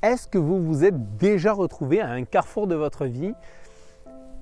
Est-ce que vous vous êtes déjà retrouvé à un carrefour de votre vie,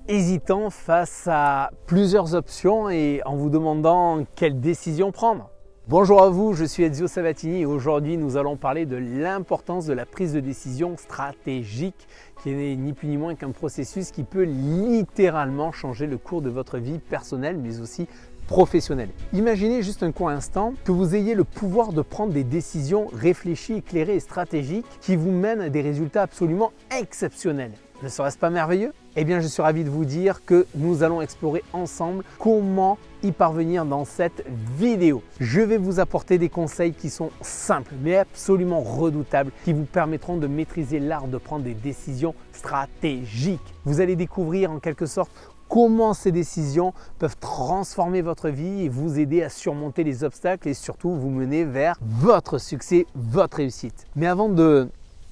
hésitant face à plusieurs options et en vous demandant quelle décision prendre? Bonjour à vous, je suis Ezio Sabatini et aujourd'hui nous allons parler de l'importance de la prise de décision stratégique qui n'est ni plus ni moins qu'un processus qui peut littéralement changer le cours de votre vie personnelle mais aussi professionnelle. Imaginez juste un court instant que vous ayez le pouvoir de prendre des décisions réfléchies, éclairées et stratégiques qui vous mènent à des résultats absolument exceptionnels. Ne serait-ce pas merveilleux? Eh bien, je suis ravi de vous dire que nous allons explorer ensemble comment y parvenir dans cette vidéo. Je vais vous apporter des conseils qui sont simples mais absolument redoutables qui vous permettront de maîtriser l'art de prendre des décisions stratégiques. Vous allez découvrir en quelque sorte comment ces décisions peuvent transformer votre vie et vous aider à surmonter les obstacles et surtout vous mener vers votre succès, votre réussite. Mais avant de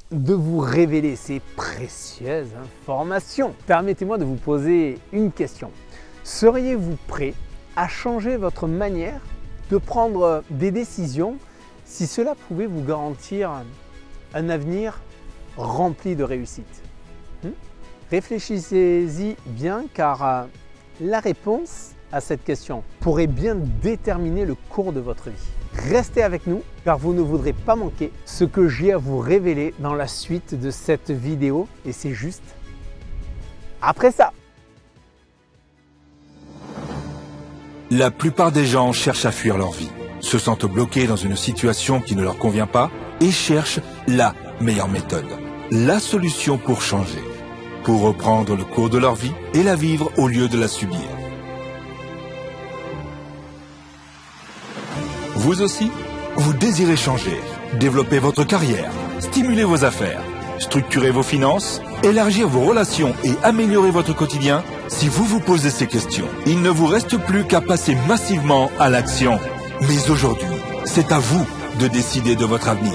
vous révéler ces précieuses informations, permettez-moi de vous poser une question. Seriez-vous prêt à changer votre manière de prendre des décisions si cela pouvait vous garantir un avenir rempli de réussite? Réfléchissez-y bien car la réponse à cette question pourrait bien déterminer le cours de votre vie. Restez avec nous car vous ne voudrez pas manquer ce que j'ai à vous révéler dans la suite de cette vidéo et c'est juste après ça. La plupart des gens cherchent à fuir leur vie, se sentent bloqués dans une situation qui ne leur convient pas et cherchent la meilleure méthode, la solution pour changer, pour reprendre le cours de leur vie et la vivre au lieu de la subir. Vous aussi, vous désirez changer, développer votre carrière, stimuler vos affaires, structurer vos finances, élargir vos relations et améliorer votre quotidien? Si vous vous posez ces questions, il ne vous reste plus qu'à passer massivement à l'action. Mais aujourd'hui, c'est à vous de décider de votre avenir.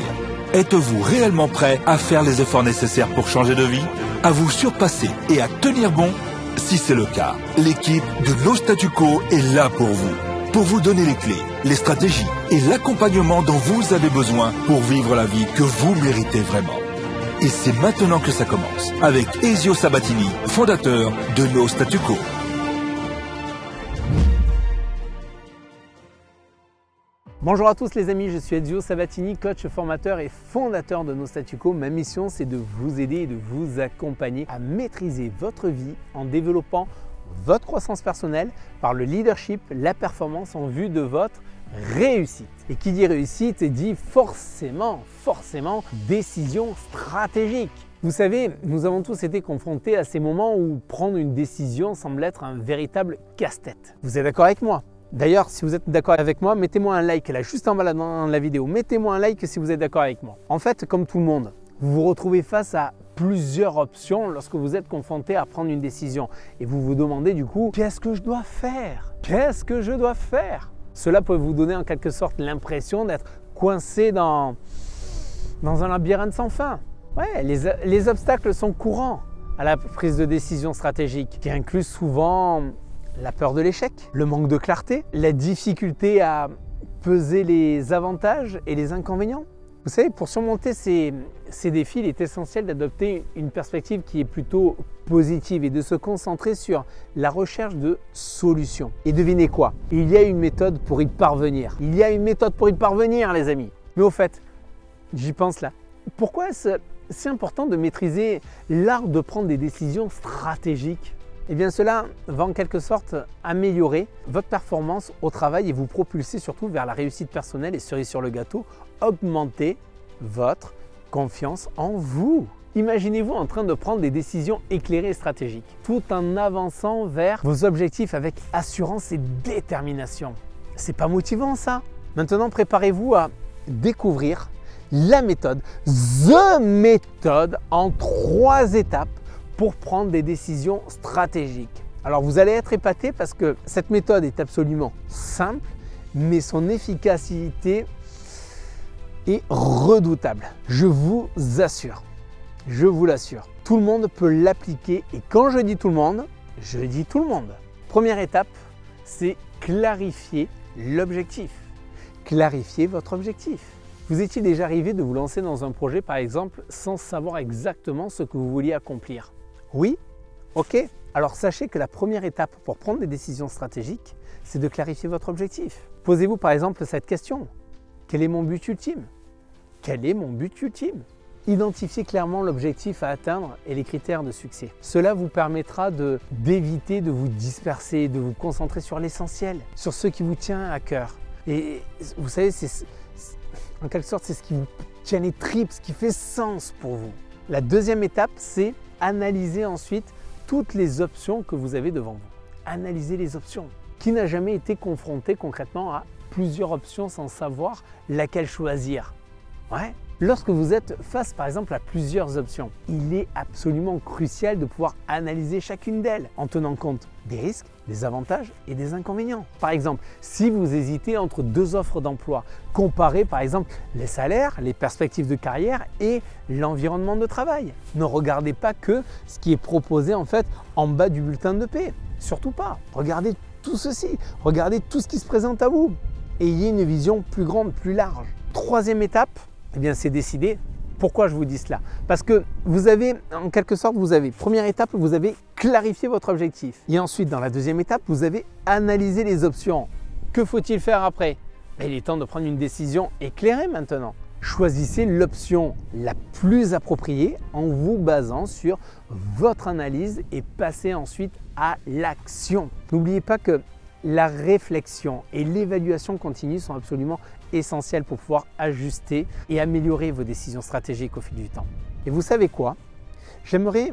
Êtes-vous réellement prêt à faire les efforts nécessaires pour changer de vie, à vous surpasser et à tenir bon? Si c'est le cas, l'équipe de No Statu Quo est là pour vous donner les clés, les stratégies et l'accompagnement dont vous avez besoin pour vivre la vie que vous méritez vraiment. Et c'est maintenant que ça commence, avec Ezio Sabatini, fondateur de No Statu Quo. Bonjour à tous les amis, je suis Ezio Sabatini, coach formateur et fondateur de No Statu Quo. Ma mission c'est de vous aider et de vous accompagner à maîtriser votre vie en développant votre croissance personnelle par le leadership, la performance en vue de votre réussite. Et qui dit réussite dit forcément décision stratégique. Vous savez, nous avons tous été confrontés à ces moments où prendre une décision semble être un véritable casse-tête. Vous êtes d'accord avec moi? D'ailleurs, si vous êtes d'accord avec moi, mettez-moi un like là, juste en bas dans la vidéo. Mettez-moi un like si vous êtes d'accord avec moi. En fait, comme tout le monde, vous vous retrouvez face à plusieurs options lorsque vous êtes confronté à prendre une décision. Et vous vous demandez du coup, qu'est-ce que je dois faire? Qu'est-ce que je dois faire? Cela peut vous donner en quelque sorte l'impression d'être coincé dans un labyrinthe sans fin. Ouais, les obstacles sont courants à la prise de décision stratégique, qui incluent souvent la peur de l'échec, le manque de clarté, la difficulté à peser les avantages et les inconvénients. Vous savez, pour surmonter ces défis, il est essentiel d'adopter une perspective qui est plutôt positive et de se concentrer sur la recherche de solutions. Et devinez quoi? Il y a une méthode pour y parvenir. Il y a une méthode pour y parvenir, les amis. Mais au fait, j'y pense là. Pourquoi est-ce si important de maîtriser l'art de prendre des décisions stratégiques? Eh bien, cela va en quelque sorte améliorer votre performance au travail et vous propulser surtout vers la réussite personnelle et cerise sur le gâteau, augmenter votre confiance en vous. Imaginez-vous en train de prendre des décisions éclairées et stratégiques, tout en avançant vers vos objectifs avec assurance et détermination. C'est pas motivant ça? Maintenant, préparez-vous à découvrir la méthode, The méthode en 3 étapes pour prendre des décisions stratégiques. Alors vous allez être épaté parce que cette méthode est absolument simple, mais son efficacité est redoutable. Je vous assure, je vous l'assure. Tout le monde peut l'appliquer et quand je dis tout le monde, je dis tout le monde. Première étape, c'est clarifier l'objectif. Clarifiez votre objectif. Vous est-il déjà arrivé de vous lancer dans un projet par exemple sans savoir exactement ce que vous vouliez accomplir? Oui? Ok. Alors sachez que la première étape pour prendre des décisions stratégiques, c'est de clarifier votre objectif. Posez-vous par exemple cette question. Quel est mon but ultime? Quel est mon but ultime? Identifiez clairement l'objectif à atteindre et les critères de succès. Cela vous permettra d'éviter de vous disperser, de vous concentrer sur l'essentiel, sur ce qui vous tient à cœur. Et vous savez, en quelque sorte, c'est ce qui vous tient les tripes, ce qui fait sens pour vous. La deuxième étape, c'est analyser ensuite toutes les options que vous avez devant vous. Analysez les options. Qui n'a jamais été confronté concrètement à plusieurs options sans savoir laquelle choisir? Ouais. Lorsque vous êtes face par exemple à plusieurs options, il est absolument crucial de pouvoir analyser chacune d'elles en tenant compte des risques, des avantages et des inconvénients. Par exemple, si vous hésitez entre deux offres d'emploi, comparez par exemple les salaires, les perspectives de carrière et l'environnement de travail. Ne regardez pas que ce qui est proposé en fait en bas du bulletin de paie. Surtout pas. Regardez tout ceci, regardez tout ce qui se présente à vous. Ayez une vision plus grande, plus large. Troisième étape, eh bien, c'est décidé. Pourquoi je vous dis cela? Parce que vous avez, en quelque sorte, première étape, vous avez clarifié votre objectif. Et ensuite, dans la deuxième étape, vous avez analysé les options. Que faut-il faire après? Il est temps de prendre une décision éclairée maintenant. Choisissez l'option la plus appropriée en vous basant sur votre analyse et passez ensuite à l'action. N'oubliez pas que la réflexion et l'évaluation continue sont absolument essentielles pour pouvoir ajuster et améliorer vos décisions stratégiques au fil du temps. Et vous savez quoi? J'aimerais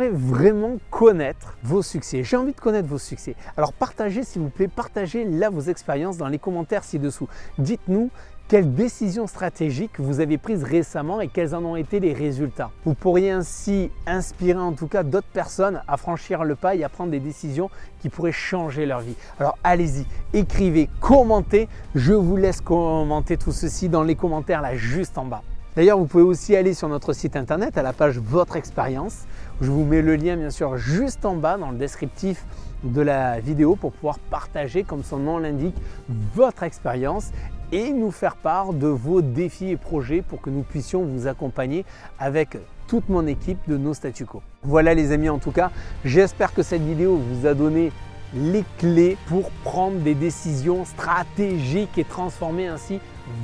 vraiment connaître vos succès. J'ai envie de connaître vos succès. Alors partagez s'il vous plaît, partagez là vos expériences dans les commentaires ci-dessous. Dites-nous quelles décisions stratégiques vous avez prises récemment et quels en ont été les résultats. Vous pourriez ainsi inspirer en tout cas d'autres personnes à franchir le pas et à prendre des décisions qui pourraient changer leur vie. Alors allez-y, écrivez, commentez. Je vous laisse commenter tout ceci dans les commentaires là juste en bas. D'ailleurs, vous pouvez aussi aller sur notre site internet à la page Votre Expérience. Je vous mets le lien bien sûr juste en bas dans le descriptif de la vidéo pour pouvoir partager, comme son nom l'indique, votre expérience et nous faire part de vos défis et projets pour que nous puissions vous accompagner avec toute mon équipe de No Statu Quo. Voilà les amis, en tout cas, j'espère que cette vidéo vous a donné les clés pour prendre des décisions stratégiques et transformer ainsi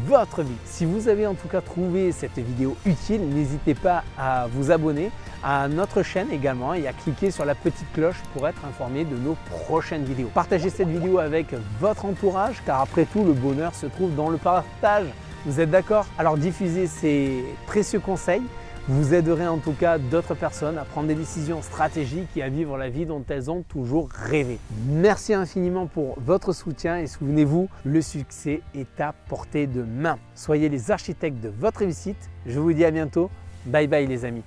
votre vie. Si vous avez en tout cas trouvé cette vidéo utile, n'hésitez pas à vous abonner à notre chaîne également et à cliquer sur la petite cloche pour être informé de nos prochaines vidéos. Partagez cette vidéo avec votre entourage car après tout le bonheur se trouve dans le partage. Vous êtes d'accord? Alors diffusez ces précieux conseils. Vous aiderez en tout cas d'autres personnes à prendre des décisions stratégiques et à vivre la vie dont elles ont toujours rêvé. Merci infiniment pour votre soutien et souvenez-vous, le succès est à portée de main. Soyez les architectes de votre réussite. Je vous dis à bientôt. Bye bye les amis.